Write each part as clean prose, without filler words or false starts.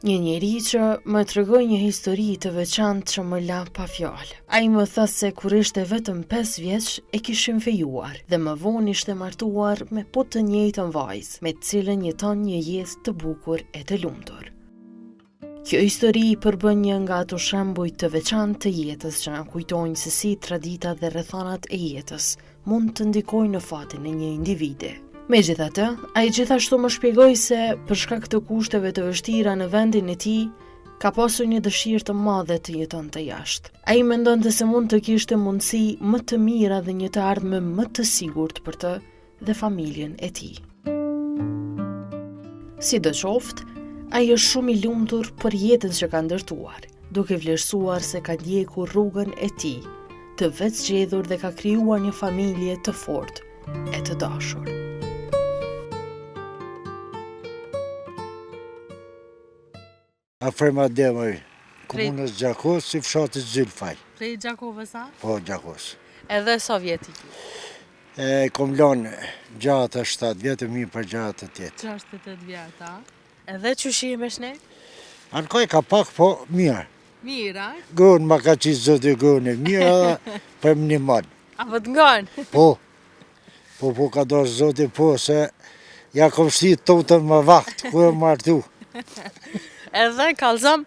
Një njeri që më tregoi një histori të veçantë që më la pa fjalë. Ai më tha se kur ishte vetëm 5 vjeç e kishim fejuar dhe më vonë ishte martuar me po të njëjtën vajzë, me të cilën jeton një jetë të bukur e të lumtur. Kjo histori i përbën një nga ato shembuj të veçantë të jetës që na kujtojnë se si traditat dhe rrethonat e jetës mund të ndikojnë në fatin e një individi. Megjithatë, ai gjithashtu më shpjegoi se për shkak të kushteve të vështira në vendin e tij, ka pasur një dëshirë të madhe të jetonte jashtë. Ai mendonte se mund të kishte mundësi më të mira dhe një të ardhme më të sigurt për të dhe familjen e tij. Sidoqoftë, ai është shumë i lumtur për jetën që ka ndërtuar, duke vlerësuar se ka ndjekur rrugën e tij, të veçgjedhur dhe ka krijuar një familje të fortë e të dashur. Afër Mademoj, komunës Gjakos, si fshatit Zylfaj. Prej Gjakovës a? Po, Gjakos. Edhe sovjetik. Kom lanë gjatë 7 vjetë, mi për gjatë 8. 68 vjeta. Edhe qyshi me shne? Ankoj ka pak, po mirë. Mirë, a? Gënë ma ka qitë zotë gënë e mirë edhe për më një manë. A vët nganë? Po ka dorë zotë po, se ja kom shti totën më vaktë, ku e martu. Edhe kallëzëm,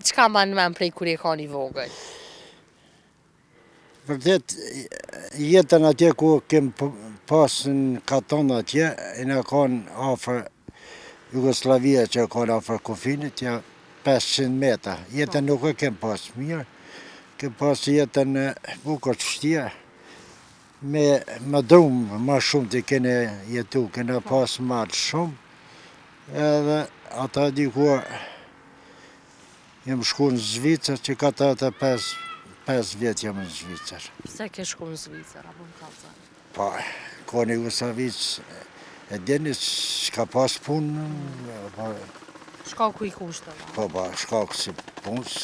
çka ma në men prej kur e ka një vogël? Vërtet, jetën atje ku kem pas në Katon atje, e në kanë afër Jugoslavia që kanë afër kufinit, ja 500 metra. Jetën nuk e kem pas mirë, kem pas jetën bukur të vështirë, me më drumë ma shumë të kene jetu, kene pas marë shumë, edhe ata dikuar jem shku në Zvicër që ka 5 vjetë jem në Zvicër. Pse ke shku në Zvicër, apo në Kallëzëm? Pa, kone Jugoslavic e djeni s'ka pas punë. Shkaku i kushtëve? Po, shkaku si punës,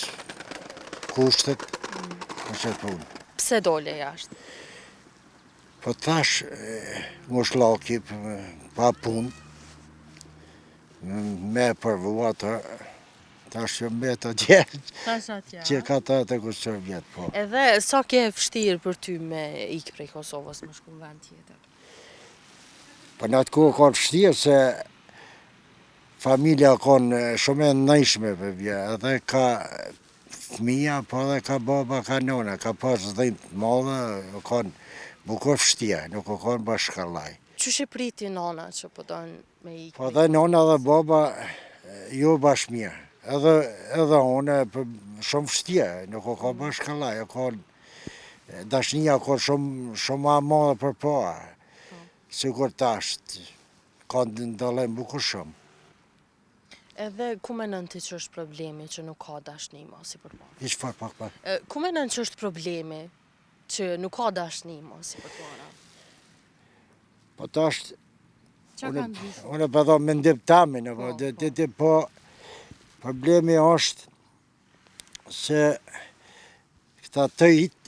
kushtet, në qëtë punë. Pse dole jashtë? Po tash, mushlaki, pa punë, me përvu atë, tash jo me të djetë, që ka të kushtër vjetë, po. Edhe sa ke vështirë për ty me ikë prej Kosovës më shku në vend tjetër? Po në atë kohë ka vështirë se familja kanë shumë e nëjshme për bje, edhe ka fëmija, po edhe ka baba, ka nona, ka pas dhimë të madhe, kanë bukur vështirë, nuk o kanë bashkallaj. Qysh e priti nona që po donë me ikë? Po dhe nona dhe baba jo bash mirë, edhe une shumë vështirë, nuk o ka bashkallaj, dashnia ka shumë ma madhe për para, sigur tash, ka ndalem bukur shumë. Edhe ku menon ti që është problemi që nuk ka dashni ma si për para? Ishtë far pak. Ku menon që është problemi që nuk ka dashni ma si për para? Po tash, unë përdo me ndip tamin, po problemi është se këta tëjt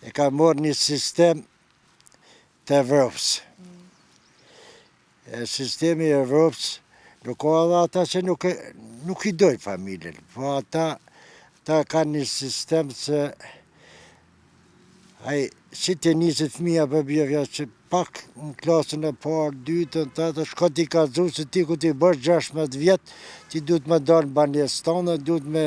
e ka morë një sistem të Evropës. Sistemi i Evropës nuk ka edhe ata që nuk i dojnë familjen, po ata kanë një sistem që si të njësit fëmija për bjevja që pak në klasën e parë, dytën, të atë, shko t'i ka dhu se ti ku t'i bësh 16 vjetë, ti du t'me dalë në banjes tonë, du t'me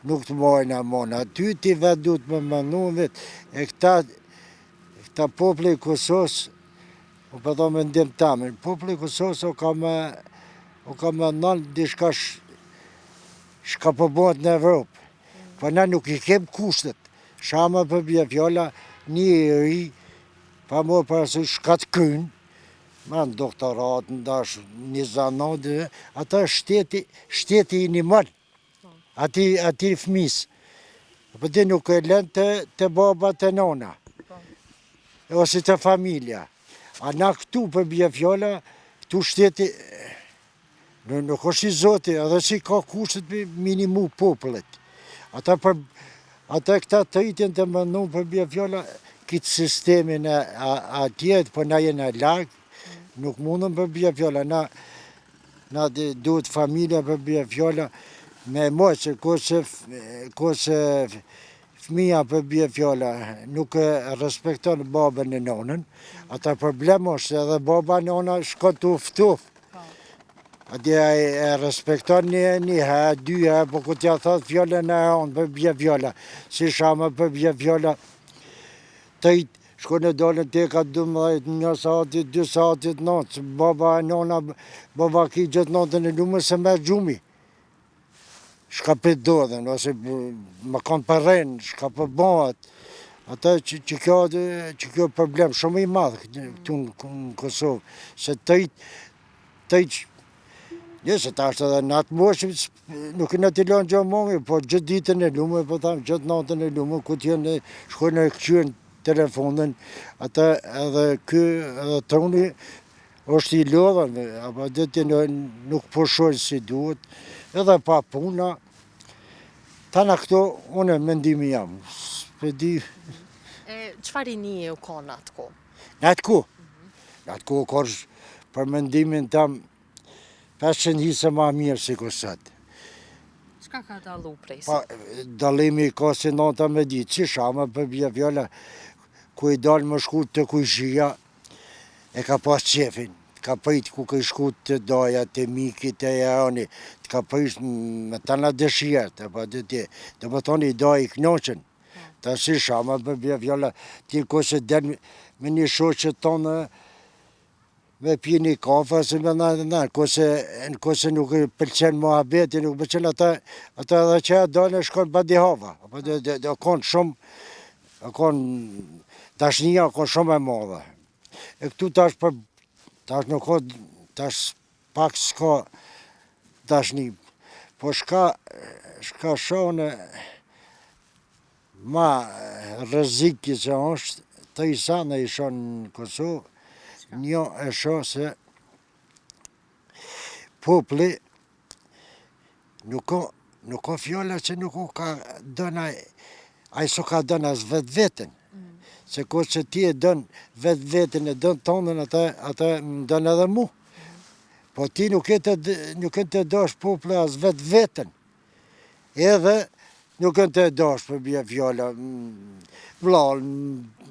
nuk t'mojnë amona, ty ti vetë du t'me mënu vetë. E këta popli i Kosovës, u përdo me ndim tamin, popli i Kosovës o ka me nënë dishka shka përbojt në Evropë, po na nuk i kem kushtet. Shama për bje fjolla, një i ri, pa morë parasu shkat kynë, ma në doktorat, në dash, një zanat, ata shteti i një mënë, ati fëmis. Për ti nuk e lënë të baba të nona, ose të familja. A na këtu për bje fjolla, këtu shteti, nuk është i zoti, edhe si ka kushtet minimu popullet. Ata këta të itin të mënu për bje fjolla, kitë sistemin atjet, për na jenë largë, nuk mundën për bje fjolla. na duhet familja për bje fjalla me mos, që kose fëmija për bje fjalla nuk e respekton babën e nonën, ata problem është edhe baba e nona shkon të uftuf. Atje e respekton një herë, dy herë, po ku t'ja thot fjallën e onë për bje fjalla, si shama për bje fjalla, tëjt shkon e dolën te ka 12, 1 satit, 2 satit notë, baba e nona, baba ki gjithë notën e lume se me gjumi. Shka për dodhen, ose më kanë për rrenë, shka për bëhat. Ata që kjo problem shumë i madhë këtu në Kosovë, se tëjt, njëse ta është edhe në atë moshë, nuk në t'i lanë gjë mongi, po gjithë ditën e lume, po thamë, gjithë natën e lume, ku t'jenë, shkojnë e këqyën telefonën, ata edhe edhe troni është i lodhën, apo dhe nuk pushojnë si duhet, edhe pa puna. Tana këto, une mendimi jam, s'pedi. Qëfar i një u ka në atë ko? Në atë ko? Në atë ko ka për mendimin tam 500 hisë ma mirë si kësat. Qka ka dalu prej? Dalimi ka si nata me ditë, që shama për bje fjalla, ku i dalë më shku të kujshia, e ka pas qefin, ka pëjt ku ka i shku të daja, të mikit, të jaoni, të ka pëjt me të nga dëshirat, dhe më thoni i daj i knoqen, ta si shama për bje fjalla, ti kose den me një shoqet tonë, me pi një kafe, se me në, kose nuk pëlqen muhabeti, nuk pëlqen ata edhe që e dalë shkon badi hava, dhe konë shumë, konë dashnia, konë shumë e madhe. E këtu tash nuk ka, tash pak s'ka dashni, po shka shone ma rëziki që është, të i sana i shonë në Kosovë, një e shoh se popli nuk ka fjalla që nuk ka dëna, a i so ka dëna as vetë vetën. Se ko që ti e dënë vetë vetën e dënë tonën, ata më dënë edhe mu. Po ti nuk e të dosh popli as vetë vetën. Edhe nuk e të dosh për bje fjalla, vlalën,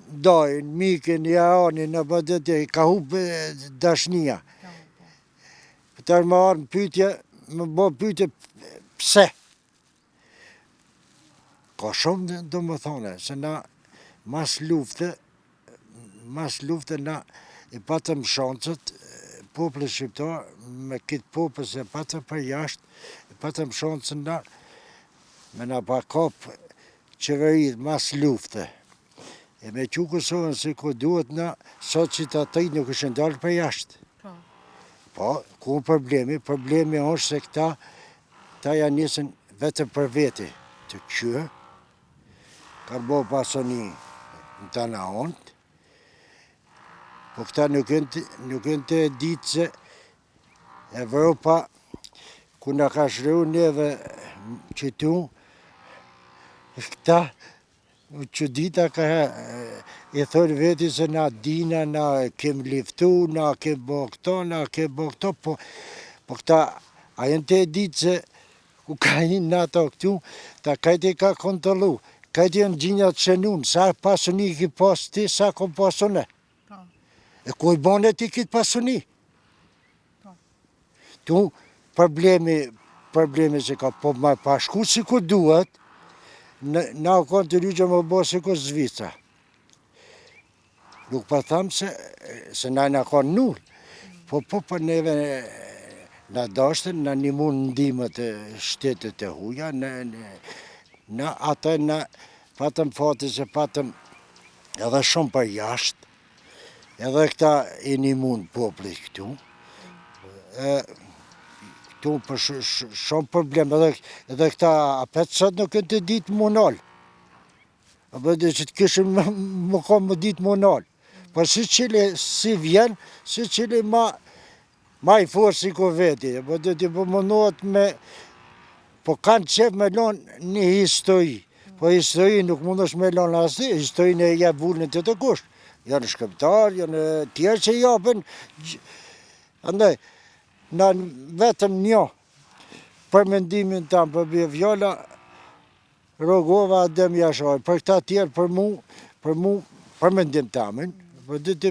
dajnë, mikin, jaonin, në bëdete, ka hubë dashnia. Të më arë më pytje, më bo pytje pse. Ka shumë do më thone, se na mas lufte na i patëm shancët, popli shqiptar, me kitë popë se patëm për jashtë, i patëm shancën na, me na pa kapë qeverit mas lufte. E me që Kosovën si ku duhet na, sot që të atëj nuk është ndalë për jashtë. Po, ku problemi? Problemi është se këta janë njësën vetëm për veti të qyë, ka bo pasoni në të në ontë, po këta nuk në të ditë se Evropa, ku në ka shreju neve qëtu, këta, që dita ka i thërë veti se na dina, na kem liftu, na kem bo këto, po këta, a jenë të ditë se ku ka hinë në ato këtu, ta kajti ka kontrolu, kajti janë gjinjat shënun, sa pasuni ki pas ti, sa kom pasune. E ku i bane ti kitë pasuni? Tu, problemi se ka po ma pashku si ku duhet, na u kanë të lyqe më bo si ku Zvica. Nuk pa thamë se na kanë nullë, po për neve na dashtën, na një mund ndimët e shtetet e huja, na ata na patëm fati se patëm edhe shumë për jashtë, edhe këta i një mund popli këtu, këtu për shumë problem, edhe këta apet sot nuk këtë ditë më nalë. Apo dhe që të këshën më kam më ditë më nalë. Por si qili si vjen, si qili ma i forë si ko veti. Apo dhe të pëmënohet me, po kanë qef me lonë një histori. Po histori nuk mund është me lonë asë, histori në jep vullin të të kushtë. Janë shkëptar, janë tjerë që japën. Andaj, Na vetëm një, për mendimin tam, për bje vjolla, rogova adem jashoj. Për këta tjerë, për mendim tamin, për dyti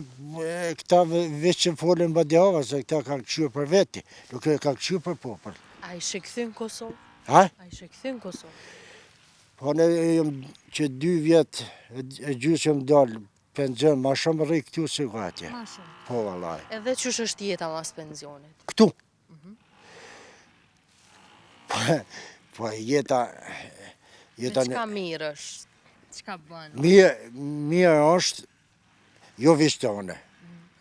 këta veç që folin badjava, se këta kanë këqyrë për veti, nuk e kanë këqyrë për popër. A ishe këthy në Kosovë? Ha? A ishe këthy në Kosovë? Po ne jëmë që 2 vjetë e gjysë jëmë dalë penzion, ma shumë rri këtu si ku atje. Ma shumë. Po valaj. Edhe qysh është jeta mas pensionit? Këtu. Po jeta... Me qka mirë është? Qka bënë? Mirë është, jo vishtone.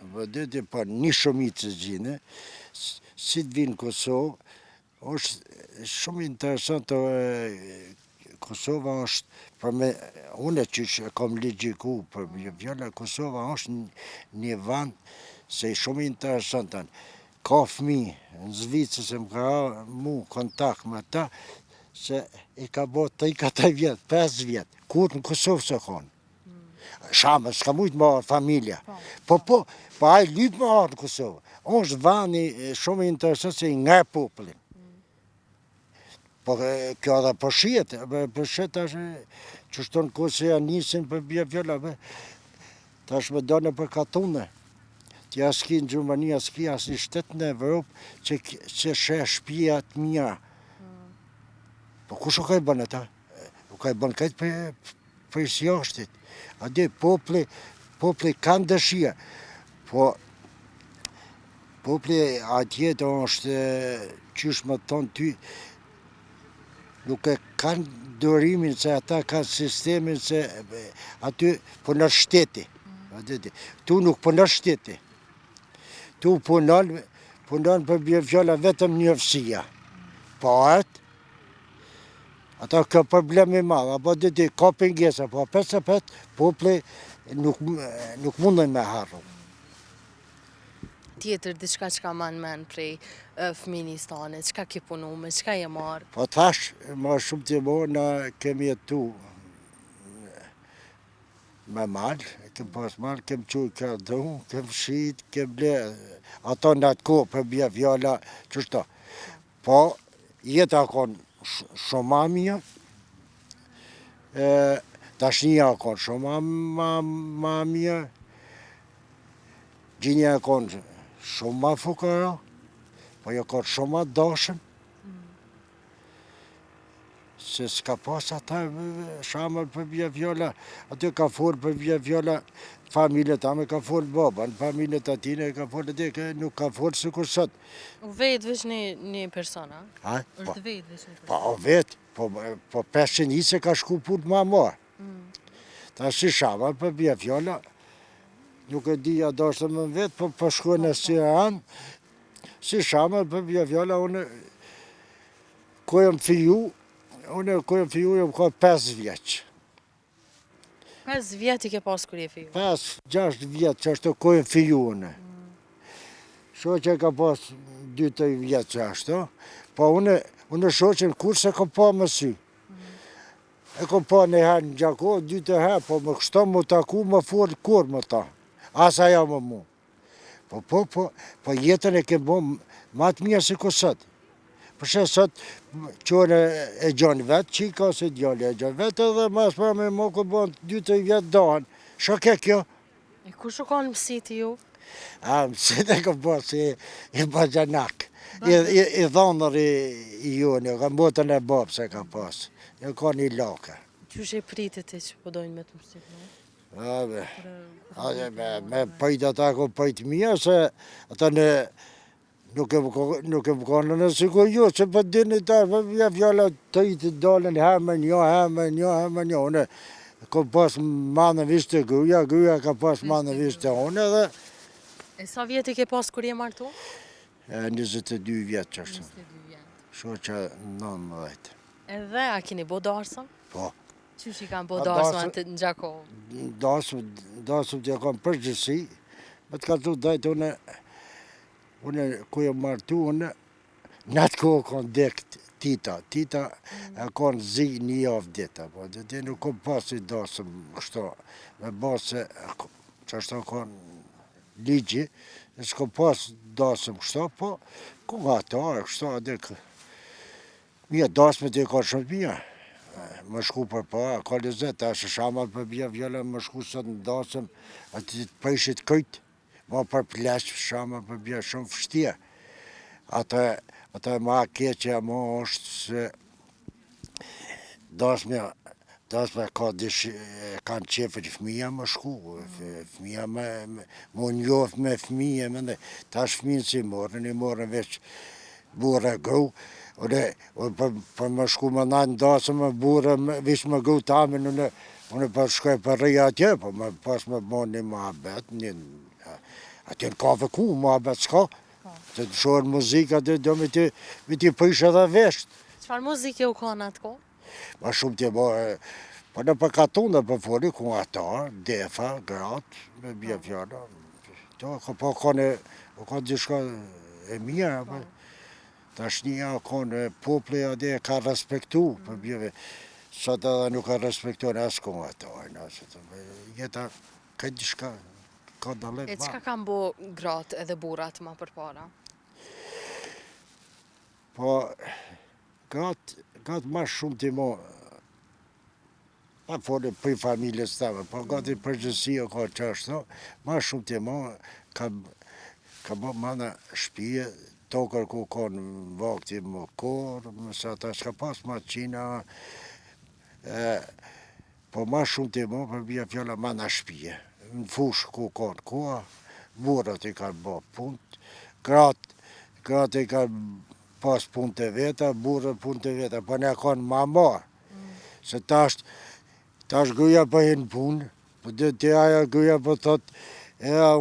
Po dyti, po një shumicë gjine, si të vinë Kosovë, është shumë interesant. Kosova është, për me, unë që kom legjiku për vjolla, Kosova është një vend se shumë interesant. Ka fëmi në Zvicër se më ka mu kontakt me ta, se i ka bo 3-4 vjetë, 5 vjetë, kur në Kosovë se konë. Shama, s'ka mujtë më arë familja. Po a i lypë më arë në Kosovë. është vani shumë interesant se i nga popullin. Po kjo edhe përshiet, është që shtonë kohë se janë nisin për bje vjolla, ta është me done për katune. Tja s'ki në Gjermania, s'ki asë një shtetë në Evropë që shë shpia të mija. Po kush u ka i bënë ata? U ka i bënë kajtë për si jashtit. Ade popli kanë dëshia, po popli atjetë është qysh më thonë ty, nuk e kanë dorimin se ata kanë sistemin se aty punon shteti. Tu nuk punon shteti. Tu punon për bje vjolla vetëm njëfësia. Po atë, ata ka problemi madh, apo diti ka pengesa, po 55 popli nuk mundën me harru. Tjetër, diçka që ka manë men prej fëminis tane, qka ki punu me, qka je marë? Po thash, ma shumë të mo, na kemi jetu me malë, kem pas malë, kem quj kardu, kem shit, kem le, ato në atë kohë për bje vjolla, qështo. Po, jeta konë shumë ma mija, tashnija konë shumë ma mija, gjinja konë shumë ma fukara, po jo konë shumë ma dashën, se s'ka pas ata shamër për bje vjolla, aty ka folë për bje vjolla, familjet ame ka folë baba, në familjet atine ka folë edhe, nuk ka folë si kur sot. U vetë veç një persona? Ha? është vetë veç një persona? Po vetë, po 500 se ka shku punë ma marë. Ta si shamër për bje vjolla, nuk e di ja dashtë më vetë, po për shkojnë e si anë, si shamër për bje vjolla, unë kojëm fiju, jam ka 5 vjeqë. 5 vjetë i ke pas kur je fiju? 5-6 vjetë që është kojëm fiju unë. Shoqe ka pas 2-3 vjetë që është, po unë shoqen kur se kom pa më sy. E kom pa në herë në Gjako, 2-3 herë, po më kështo më taku, më folë kur më ta. Asa ja më mu. Po jetën e ke bo ma të mirë si kësët. Përse sot qone e gjanë vetë, qika ose djali e gjanë vetë, edhe mas pra me më ku bon 2-3 vjetë danë. Shë ke kjo? E ku shë kanë mësit ju? A, mësit e ka bo si i bajanak. I dhonër i joni, ka mbotën e babë se ka pas. E ka një lake. Qysh e pritit e që podojnë me të mësit, no? Me pëjtë ata ko pëjtë mija, se ata nuk e më kanë në sikur ju, që për dini ta, ja fjalla të i të dalën, heme një, une kom pas manë vishte gruja ka pas manë vishte une dhe... E sa vjetë i ke pas kur je martu? 22 vjetë që është. 22 vjetë. Shoqa 19. Edhe, a kini bo darsëm? Po. Qysh i kanë bo darsëm atë në Gjako? Darsëm të kam përgjësi, me të ka të dajtë une ku e martu, në atë kohë kanë dekë tita e kanë zi një javë dita, po dhe nuk kom pasi dasëm kështo, me basë që ashtë kanë ligji, e s'ko pas dasëm kështu, po ku nga atarë, kështu adek. Mija dasmet e ka shumë mija. Më shku për para, ka lezet, tash shamal për bia vjela më shku sot në dasëm, ati të prishit këjt, ma për plesh shamal për bia shumë vështia. Ata ma keqja ma është se dasme kanë qefër fëmija më shku, fëmija më njoft me fëmija, tash fëmijën si morën veç burë e gru, për më shku më najnë dasëm më burë, vish më gru tamin, unë për shkoj për rëja atje, po më pas më bon një muhabet, atje në kafe ku, muhabet s'ka, të të shohën muzika, do me ti prish edhe vesht. Çfarë muzike u ka në atë kohë? Ma shumë t'je bërë, po në përkatun dhe për foli, ku atar, defa, gratë, me bje fjalla. Po ka dishka e mija, tash një ka në pople adhe ka respektu, për bjeve, sot edhe nuk ka respektu në asë ku atar. Jeta ka dishka, ka dalim. E çka kanë bo gratë edhe burat ma përpara? Po, gratë ma shumë t'i mo, pa foli për familjes tëme, po gati përgjësia ka qashtu, ma shumë t'i mo, ka bo mana shpije, tokër ku ka në vakti më korë, mësa ta s'ka pas maqina, po ma shumë t'i mo, për bia fjalla mana shpije, në fush ku ka në koha, burat i kanë bo punt, gratë i kanë pas punë të veta, burë punë të veta, po ne kanë ma marë. Se tash gruja për hinë punë, po dhe të aja gruja për thotë,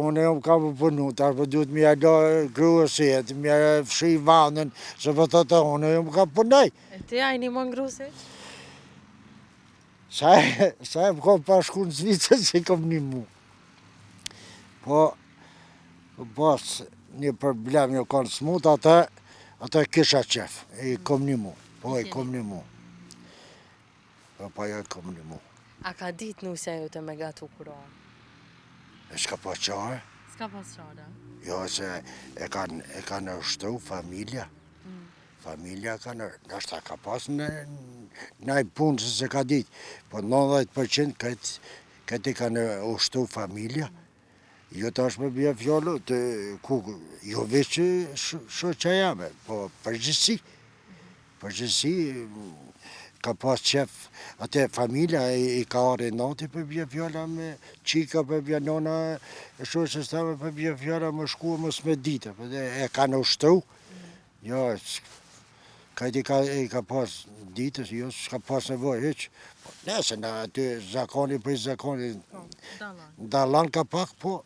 unë jam kam për punu, tash për duhet mi ala gruës jetë, mi fshi vanën, se për thotë, unë jam kam punaj. E ti a i një më ngrusit? Sa e më kam pashku në Zvicër, se kam një mu. Po, pas një problem një kanë smut, ata kisha qef, e kom një mu, po e kom një mu. Po e kom një mu. A ka ditë nusja ju të me gatu kuron? E s'ka pas qare? S'ka pas qare? Jo, se e kanë ushtru familja. Familja kanë, nështë ka pas në punë se ka ditë, po 90% këtë kanë ushtru familja. Jo tash me bje fjallu, jo veç që jame, po përgjësi. Përgjësi, ka pas qef, atë familja i ka arë nati për bje fjalla me qika për bje nona, e shoqës teme për bje fjalla më shku më s'me dite, e kanë ushtru. Jo, kajti i ka pas ditës, jo s'ka pas nevoj heq. Nese në aty zakoni për zakoni, dalan ka pak, po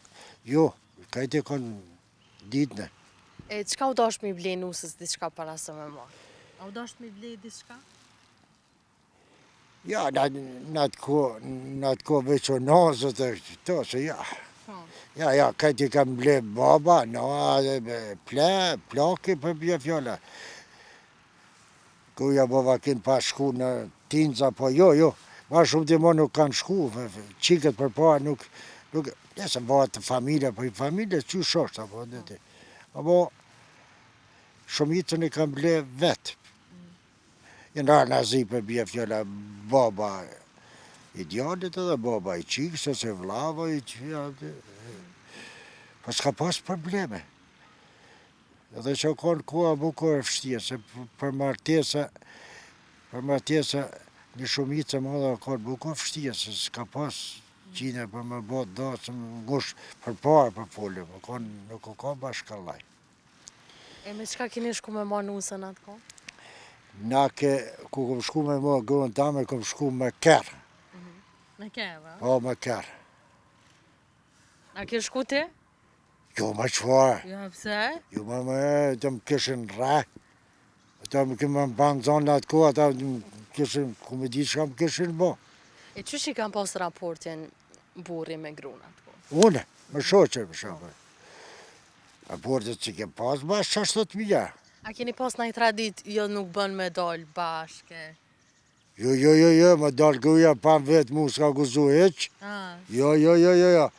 jo, kajti kanë ditëne. E qka u dash mi ble nusës diçka para së me marë? A u dash mi ble diçka? Ja, në atë ko veç o nazët e këto, se ja. Ja, kajti kam ble baba, plaki për bje fjalla. Kuja baba kinë pa shku në Tinza, po jo, ma shumë t'i mo nuk kanë shku, qikët për para nuk, nesë bëhat të familja, për i familje që shoshtë, apo shumitën i kam ble vetë. Jënë në zi për bje fjalla baba i djallit edhe baba i qikës, se vlava i qikës, po s'ka pas probleme. Edhe që konë koha bukur e fështia, se për martesa një shumicë më dhe konë bukur e fështia, se s'ka pas qine për më botë dasëm ngush për parë për folim, nuk o ka bashkallaj. E me qka kini shku me ma nusën atë ko? Na ku kom shku me ma gruën tame, kom shku me kerë. Me kerë? Po, me kerë. A ke shku ti? Jo, ma qfarë. Jo, pëse? Jo, të më kishin rre. Ata më këmë më banë zonë atë kohë, ata më kishin, ku me di që më kishin bo. E që që i kam pas raportin burri me grunë atë kohë? Une, më shoqër, më shoqër. Raportet që kem pas, bashkë 60.000. A keni pas në i tradit, jo nuk bën me dalë bashke? Jo, më dalë gruja pa vetë mu s'ka guzu heq. Jo.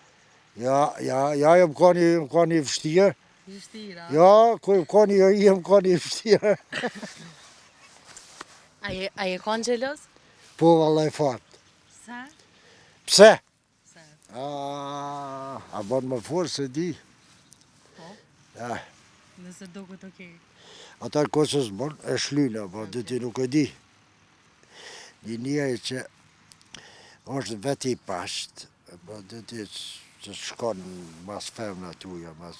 Ja, jam ka një vështirë. Vështira. Ja, ku ka një vështirë. A je kanë gjelos? Po, vallaj fat. Sa? Pse? Sa? A bon më forë se di. Po? Ja, Nëse duket okej. ata kosës bon e shlyna, po dhe ti nuk e di. Njëja që është vetë i pashtë, po dhe ti që shkon mas femna tuja, mas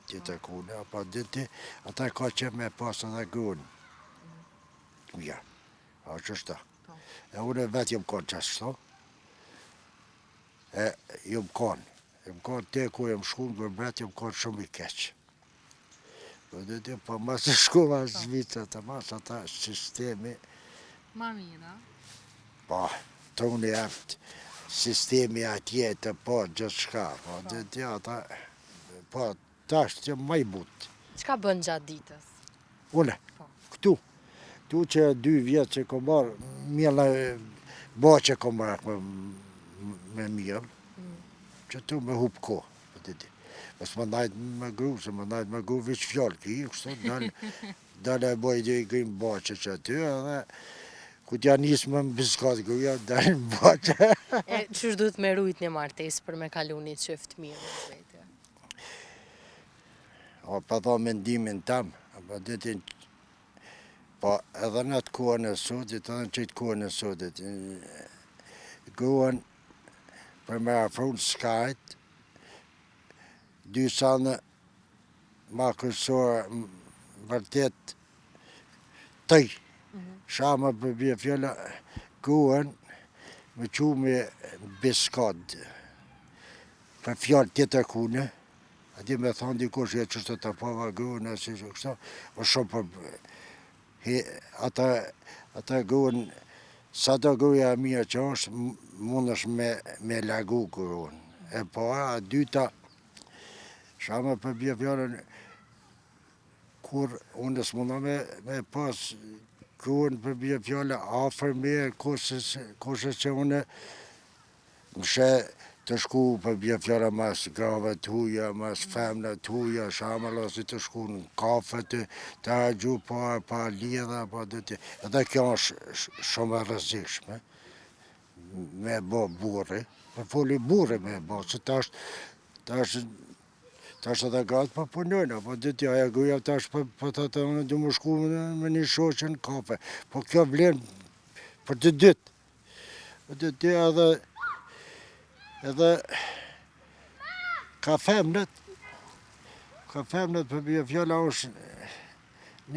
tjetë kune, po dhe ti ata ka që me pas edhe gunë. Ja, a që shta. E unë vetë jëmë konë qashto. E jëmë konë te ku jëmë shku në bret, jëmë konë shumë i keqë. Po dhe ti, po mas të shkuva në Zvicra të mas, ata sistemi, Ma mirë, a? po, të unë jeptë sistemi atje të po gjithë shka, po dhe ti ata, po, tash që maj butë. Çka bën gjatë ditës? Une, këtu që 2 vjetë që kom marë, mjëlla bo që kom marë me mjëllë, që tu me hup ko, po dhe ti. Bës më najtë me gru, se më najtë me gru veç fjallë ki, kështu, dalë e boj dhe i grim bache që aty, edhe ku t'ja nisë më mbiskat gruja, dalë në bache. E çysh duhet me rujt një martesë për me kalu një çift mirë me vetë? O, pa tha mendimin tam, po dhe ti, po edhe në atë kohën e sotit, edhe në qëtë kohën e sotit, gruan për me afrun skajt, 2 sanë ma kërësorë vërtet tëj. Shama për bje fjalla, gruan me qu me biskad, për fjallë tjetër kune, ati me thonë dikush e qështë të pava gruan, e si që kështë, o shumë për... Ata gruan, sa do gruja mirë që është, mund është me lagu gruan. E para, dyta, shama për bje fjallën, kur unë s'muna me pas gruan për bje fjallë, afer me kushe që unë mëshe të shku për bje fjallë mas grave t'huja, mas femna t'huja, shama lasi të shku në kafe të agju pa lidha, pa dhe të... Edhe kjo është shumë e rëzikshme, me bo burri, për foli burri me bo, që tash edhe gratë për punojnë, po dhe tja, e gruja tash për të të unë du më shku me një shoqe në kafe, po kjo vlen për të dytë. Po dhe tja edhe ka femnët për bje fjalla është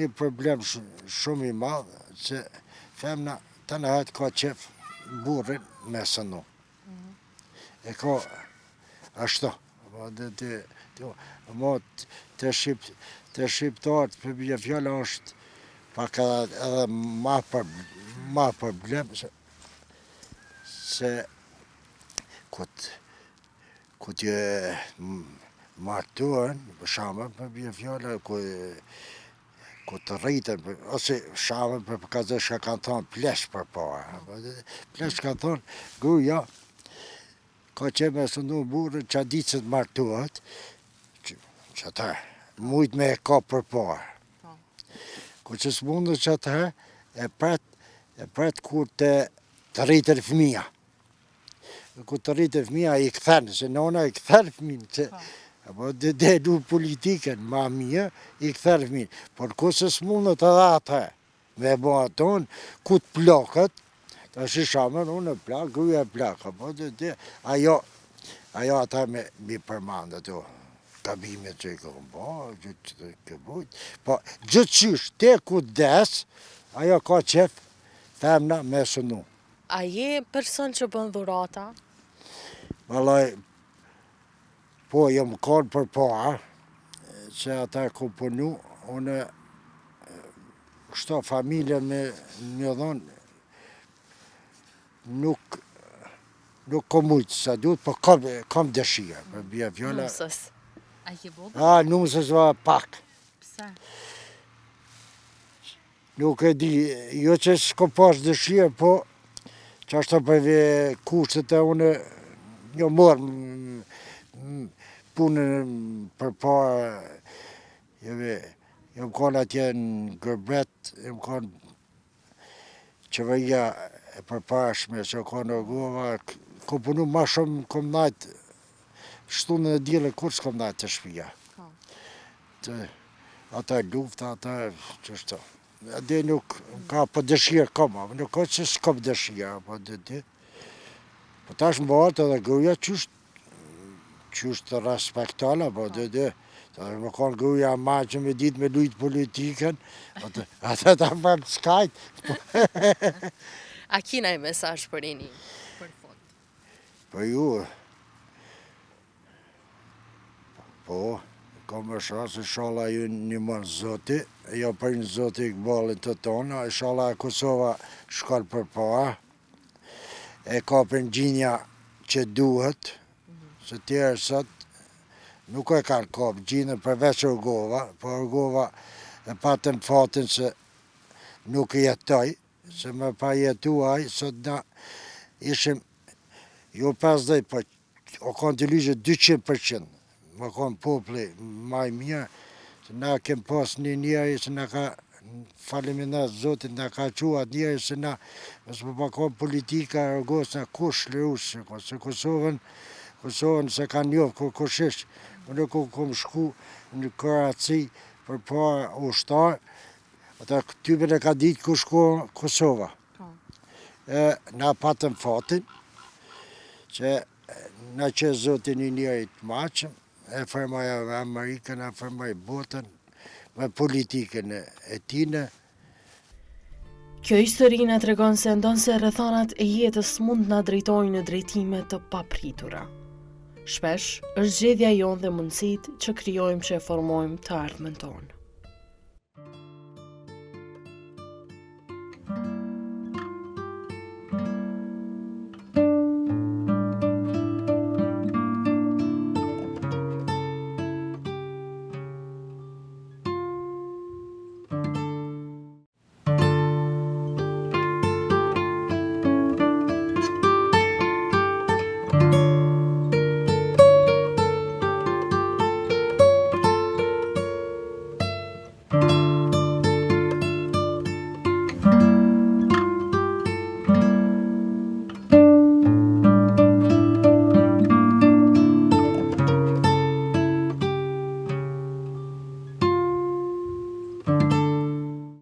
një problem shumë i madhë, që femna të në hajtë ka qef burrin me sënu. E ka ashtu. Mo të shqiptarët për bje fjalla është pak edhe ma problem se ku t'je martuën, shama për bje fjalla, ku të rritën, ose shama për kazë shka kanë thonë plesh për para. Plesh kanë thonë, gruja, ka që me sëndu burë që a ditë që të martuat, që ta mujtë me e ka për parë. Ku që s'mundë që ta e pret kur të rritër fëmija. Ku të rritër fëmija i këthenë, se nona i këthenë fëminë, që dhe du politikën ma mija, i këthenë fëminë. Por ku që s'mundë të dhe atë, me bo atonë, ku të plakët, ta shi shamën, unë e plakë, gruja e plakë, po dhe ajo ata me përmandë ato kabimet që i këmë bo, gjithë të këbujt, po gjithë qysh, te ku des, ajo ka qef femna me sënu. A je person që bën dhurata? Valaj, po jam kanë për para, që ata ku punu, unë kështo familjen me një dhonë, nuk kom mujtë sa duhet, po kam dëshirë, për bje vjolla. Nusës. A ke bo? Nusës va pak. Pse? Nuk e di, jo që s'ko pas dëshirë, po që ashtë të përve kushtet e unë, një morë punën për para, jam konë atje në Gërbret, jam konë qeveria e përparshme, që konë Orgova, ku punu ma shumë, kom najtë, shtunën e djele kur s'kom najtë të shpia. Ata lufta, ata qështu. Ade nuk ka për dëshirë koma, nuk ka që s'kom dëshirë, po tash më bëhat edhe gruja qështë të respektala, po më konë gruja ma që me ditë me lujtë politikën, ata ta përnë s'kajt. A kina e mesazh për rini, për fund? Për ju, po, ka më shasë, shala ju një mënë zoti, jo për një zoti i këbalin të tonë, shala Kosova shkallë për para, e ka për një gjinja që duhet, se tjerë sot nuk e kanë kapë gjinën përveç Orgova, po Orgova e patën fatin se nuk e jetoj, se me pa jetuaj, sot na ishim jo 50, po o kanë të lygjë 200%, më kanë popli maj mirë, se na kem pas një njeri, se na ka faleminat Zotit, na ka quat njeri, se na, nësë më pa kanë politika, Orgos na kush lërusë, se Kosovën se ka njofë kur kushish, unë kom shku në Kroaci për para ushtarë, ata typin e ka ditë ku shku Kosova. Na patëm fatin, që na që Zotin një njerit maqëm, e fermaj Amerikën, e fermaj botën, me politikën e tine. Kjo histori na tregon se ndonse rrethanat e jetës mund na drejtojnë në drejtime të papritura. Shpesh është zgjedhja jonë dhe mundësitë që krijojmë që e formojmë të ardhmen tonë.